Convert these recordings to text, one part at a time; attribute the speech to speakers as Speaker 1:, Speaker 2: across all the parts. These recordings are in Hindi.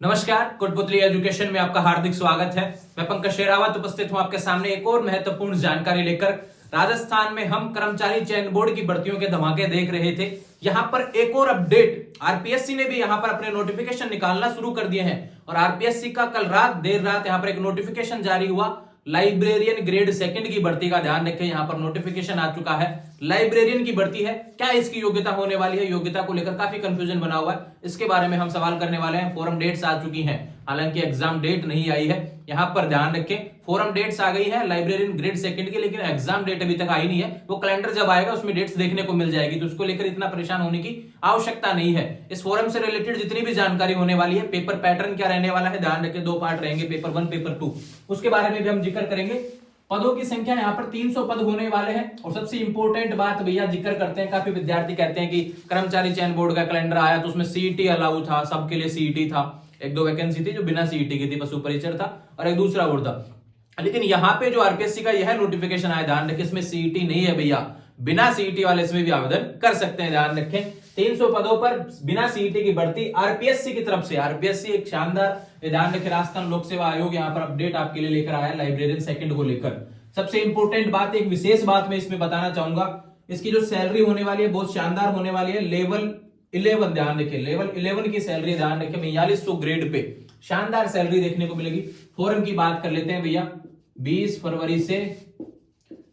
Speaker 1: नमस्कार, कोटपुतली एजुकेशन में आपका हार्दिक स्वागत है। मैं पंकज शेरावत उपस्थित हूं आपके सामने एक और महत्वपूर्ण जानकारी लेकर। राजस्थान में हम कर्मचारी चयन बोर्ड की भर्तियों के धमाके देख रहे थे। यहां पर एक और अपडेट, आरपीएससी ने भी यहां पर अपने नोटिफिकेशन निकालना शुरू कर दिए हैं और आरपीएससी का कल देर रात यहां पर एक नोटिफिकेशन जारी हुआ। लाइब्रेरियन ग्रेड सेकंड की भर्ती का ध्यान रखें, यहां पर नोटिफिकेशन आ चुका है। लाइब्रेरियन की भर्ती है, क्या इसकी योग्यता होने वाली है? योग्यता को लेकर काफी कंफ्यूजन बना हुआ है, इसके बारे में हम सवाल करने वाले हैं। फोरम डेट्स आ चुकी हैं, हालांकि एग्जाम डेट नहीं आई है। यहां पर ध्यान रखें, फोरम डेट्स आ गई है लाइब्रेरियन ग्रेड सेकंड की, लेकिन एग्जाम डेट अभी तक आई नहीं है। वो कैलेंडर जब आएगा उसमें डेट्स देखने को मिल जाएगी, तो उसको लेकर इतना परेशान होने की आवश्यकता नहीं है। इस फोरम से रिलेटेड जितनी भी जानकारी होने वाली है, पेपर पैटर्न क्या रहने वाला है, ध्यान रखें, दो पार्ट रहेंगे, पेपर 1 पेपर 2, उसके बारे में भी हम जिक्र करेंगे। पदों की संख्या यहाँ पर 300 पद होने वाले हैं। और सबसे इंपॉर्टेंट बात भैया जिक्र करते हैं, काफी विद्यार्थी कहते हैं कि कर्मचारी चयन बोर्ड का कैलेंडर आया तो उसमें सीईटी अलाउ था, सबके लिए सीईटी था। एक दो वैकेंसी थी जो बिना सीईटी की थी, पशु परिचर था और एक दूसरा बोर्ड था। लेकिन यहाँ पे जो आरपीएससी का यह नोटिफिकेशन आया, ध्यान रखें, इसमें सीईटी नहीं है भैया, बिना सीईटी वाले इसमें भी आवेदन कर सकते हैं। ध्यान रखें, 300 पदों पर बिना सीईटी की भर्ती आरपीएससी की तरफ से। आरपीएससी एक शानदार, ध्यान रखें, राजस्थान लोक सेवा आयोग यहाँ पर अपडेट आपके लिए लेकर आया लाइब्रेरियन सेकंड को लेकर। सबसे इंपॉर्टेंट बात, एक विशेष बात मैं इसमें बताना चाहूंगा, इसकी जो सैलरी होने वाली है बहुत शानदार होने वाली है। लेवल 11, ध्यान रखें, लेवल 11 की सैलरी, ध्यान रखें, 4200 ग्रेड पे शानदार सैलरी देखने को मिलेगी। फॉर्म की बात कर लेते हैं भैया, 20 फरवरी से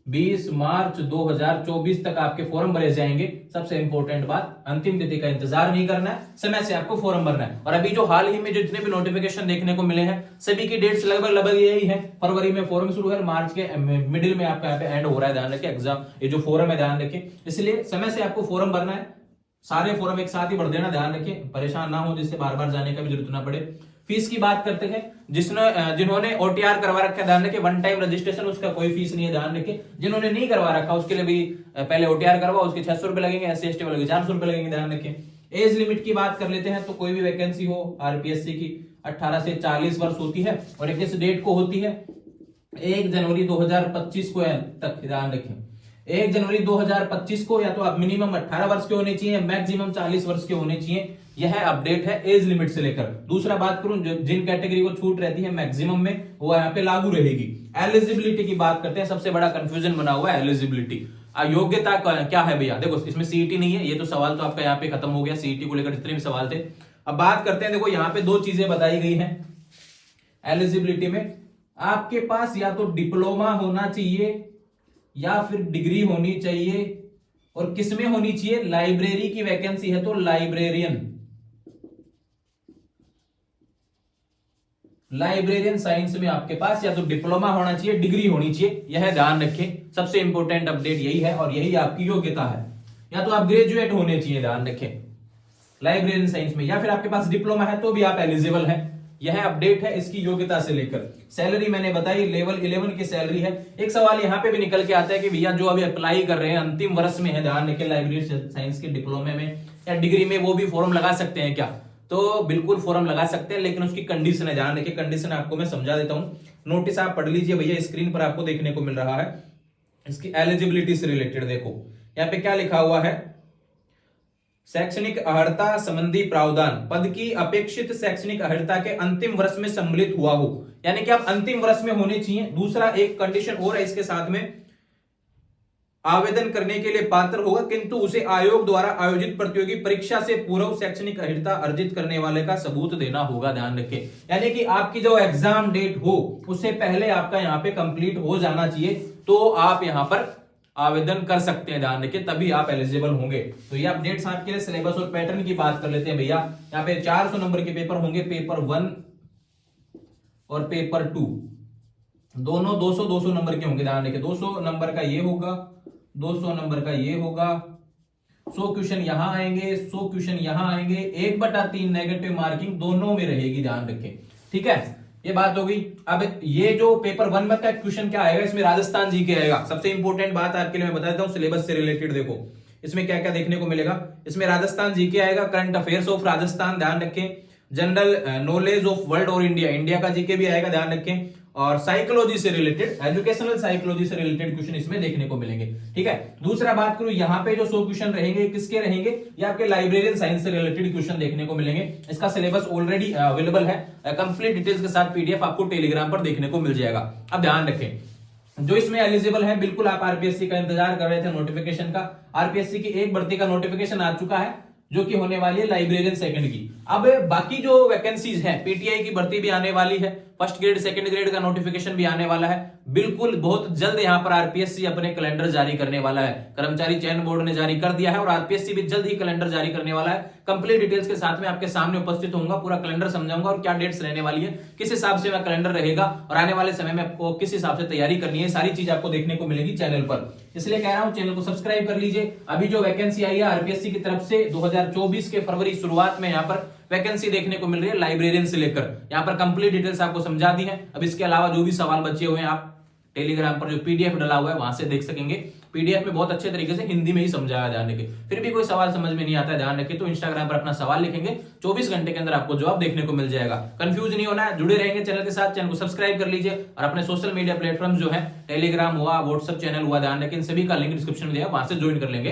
Speaker 1: 20 मार्च 2024 तक आपके फॉर्म भरे जाएंगे। सबसे इंपॉर्टेंट बात, अंतिम तिथि का इंतजार नहीं करना है, समय से आपको फॉर्म भरना है। और अभी जो हाल ही में जितने भी नोटिफिकेशन देखने को मिले हैं, सभी की डेट्स लगभग यही है। फरवरी में फॉर्म शुरू है, मार्च के मिडिल में आपका यहाँ पे एंड हो रहा है। ध्यान रखें, एग्जाम ये जो फॉर्म है, ध्यान रखें, इसलिए समय से आपको फॉर्म भरना है। सारे फॉर्म एक साथ ही भर देना, ध्यान रखें, परेशान ना हो, जिससे बार बार जाने का भी जरूरत ना पड़े। फीस की बात करते हैं, जिन्होंने ओटीआर करवा रखा है, ध्यान रखें, वन टाइम रजिस्ट्रेशन, उसका कोई फीस नहीं है। ध्यान रखें, जिन्होंने नहीं करवा रखा उसके लिए भी पहले ओटीआर करवा, उसके 600 रुपए लगेंगे, एससी एसटी वाले 400 रुपए लगेंगे। ध्यान रखें, एज लिमिट की बात कर लेते हैं, तो कोई भी वैकेंसी हो आरपीएससी की 18 से 40 वर्ष होती है और किस डेट को होती है, 1 जनवरी 2025 को तक। ध्यान रखें, 1 जनवरी 2025 को या तो आप मिनिमम 18 वर्ष के होने चाहिए, मैक्सिमम 40 वर्ष के होने चाहिए। यह अपडेट है एज लिमिट से लेकर। दूसरा बात करूं, जिन कैटेगरी को छूट रहती है मैक्सिमम में, वो यहाँ पे लागू रहेगी। एलिजिबिलिटी की बात करते हैं, सबसे बड़ा कंफ्यूजन बना हुआ है एलिजिबिलिटी। योग्यता क्या है भैया? देखो, इसमें सीईटी नहीं है, ये तो सवाल तो आपका यहाँ पे खत्म हो गया, सीईटी को लेकर जितने भी सवाल थे। अब बात करते हैं, देखो यहाँ पे 2 चीजें बताई गई है एलिजिबिलिटी में। आपके पास या तो डिप्लोमा होना चाहिए या फिर डिग्री होनी चाहिए, और किसमें होनी चाहिए? लाइब्रेरी की वैकेंसी है तो लाइब्रेरियन साइंस में आपके पास या तो डिप्लोमा होना चाहिए, डिग्री होनी चाहिए। यह ध्यान रखें, सबसे इंपॉर्टेंट अपडेट यही है और यही आपकी योग्यता है। या तो आप ग्रेजुएट होने चाहिए, ध्यान रखें, लाइब्रेरियन साइंस में, या फिर आपके पास डिप्लोमा है तो भी आप एलिजिबल हैं। यह अपडेट है इसकी योग्यता से लेकर। सैलरी मैंने बताई, लेवल 11 की सैलरी है। एक सवाल यहाँ पे भी निकल के आता है कि भैया जो अभी अप्लाई कर रहे हैं, अंतिम वर्ष में है, ध्यान रखें, लाइब्रेरी साइंस के डिप्लोमे में या डिग्री में, वो भी फॉर्म लगा सकते हैं क्या? तो बिल्कुल फॉर्म लगा सकते हैं, लेकिन उसकी कंडीशन है, ध्यान रखिए, कंडीशन आपको मैं समझा देता हूं। नोटिस आप पढ़ लीजिए भैया, स्क्रीन पर आपको देखने को मिल रहा है। इसकी एलिजिबिलिटी से रिलेटेड देखो, यहाँ पे क्या लिखा हुआ है, शैक्षणिक अर्हता संबंधी प्रावधान, पद की अपेक्षित शैक्षणिक अर्हता के अंतिम वर्ष में सम्मिलित हुआ हो, यानी कि आप अंतिम वर्ष में होने चाहिए। दूसरा एक कंडीशन और है इसके साथ में, आवेदन करने के लिए पात्र होगा, किंतु उसे आयोग द्वारा आयोजित प्रतियोगी परीक्षा से पूर्व शैक्षणिक अर्हता अर्जित करने वाले का सबूत देना होगा। ध्यान रखें, यानी कि आपकी जो एग्जाम डेट हो उससे पहले आपका यहाँ पे कंप्लीट हो जाना चाहिए, तो आप यहाँ पर आवेदन कर सकते हैं। ध्यान रखें, तभी आप एलिजिबल होंगे। तो ये अपडेट्स आपके लिए। सिलेबस और पैटर्न की बात कर लेते हैं भैया। यहाँ पे 400 नंबर के पेपर होंगे, पेपर 1 और पेपर 2 दोनों 200-200 नंबर के होंगे। ध्यान रखें, 200 नंबर का ये होगा, 200 नंबर का ये होगा। 100 क्वेश्चन यहां आएंगे, 100 क्वेश्चन यहां आएंगे, 1/3 नेगेटिव मार्किंग दोनों में रहेगी। ध्यान रखें, ठीक है, ये बात हो गई। अब ये जो पेपर 1 में का क्वेश्चन क्या आएगा, इसमें राजस्थान जी के आएगा। सबसे इंपॉर्टेंट बात आपके लिए मैं बता देता हूं, सिलेबस से रिलेटेड देखो इसमें क्या क्या देखने को मिलेगा। इसमें राजस्थान जी के आएगा, करंट अफेयर्स ऑफ राजस्थान, ध्यान रखें, जनरल नॉलेज ऑफ वर्ल्ड और इंडिया, इंडिया का जीके भी आएगा, ध्यान रखें, और साइकोलॉजी से रिलेटेड, एजुकेशनल साइकोलॉजी से रिलेटेड क्वेश्चन इसमें देखने को मिलेंगे। ठीक है, दूसरा बात करूं यहाँ पे जो 100 क्वेश्चन रहेंगे किसके रहेंगे, ये आपके लाइब्रेरियन साइंस से रिलेटेड क्वेश्चन देखने को मिलेंगे। इसका सिलेबस ऑलरेडी अवेलेबल है, कंप्लीट डिटेल्स के साथ पीडीएफ आपको टेलीग्राम पर देखने को मिल जाएगा। अब ध्यान रखें जो इसमें एलिजिबल है, बिल्कुल आप आरपीएससी का इंतजार कर रहे थे नोटिफिकेशन का, आरपीएससी की एक भर्ती का नोटिफिकेशन आ चुका है जो कि होने वाली है लाइब्रेरियन सेकंड की। अब बाकी जो वैकेंसीज है, पीटीआई की भर्ती भी आने वाली है, फर्स्ट ग्रेड सेकंड ग्रेड का नोटिफिकेशन भी आने वाला है, बिल्कुल बहुत जल्द यहाँ पर आरपीएससी अपने कैलेंडर जारी करने वाला है। कर्मचारी चयन बोर्ड ने जारी कर दिया है और आरपीएससी भी जल्द ही कैलेंडर जारी करने वाला है। कंप्लीट डिटेल्स के साथ में आपके सामने उपस्थित होऊंगा, पूरा कैलेंडर समझाऊंगा और क्या डेट्स रहने वाली है, किस हिसाब से वह कैलेंडर रहेगा और आने वाले समय में आपको किस हिसाब से तैयारी करनी है, सारी चीज आपको देखने को मिलेगी चैनल पर। इसलिए कह रहा हूं चैनल को सब्सक्राइब कर लीजिए। अभी जो वैकेंसी आई है आरपीएससी की तरफ से 2024 के फरवरी शुरुआत में यहाँ पर वैकेंसी देखने को मिल रही है लाइब्रेरियन से लेकर, यहाँ पर कंप्लीट डिटेल्स आपको समझा दी है। अब इसके अलावा जो भी सवाल बचे हुए हैं आप टेलीग्राम पर जो पीडीएफ डाला हुआ है वहां से देख सकेंगे। पीडीएफ में बहुत अच्छे तरीके से हिंदी में ही समझाया ध्यान रखें। फिर भी कोई सवाल समझ में नहीं आता है ध्यान रखें तो इंस्टाग्राम पर अपना सवाल लिखेंगे, 24 घंटे के अंदर आपको जवाब देखने को मिल जाएगा। कंफ्यूज नहीं होना है, जुड़े रहेंगे चैनल के साथ। चैनल को सब्सक्राइब कर लीजिए और अपने सोशल मीडिया प्लेटफॉर्म जो है टेलीग्राम हुआ, व्हाट्सएप चैनल हुआ, ध्यान रखें इन सभी का लिंक डिस्क्रिप्शन में दिया, वहां से ज्वाइन कर लेंगे।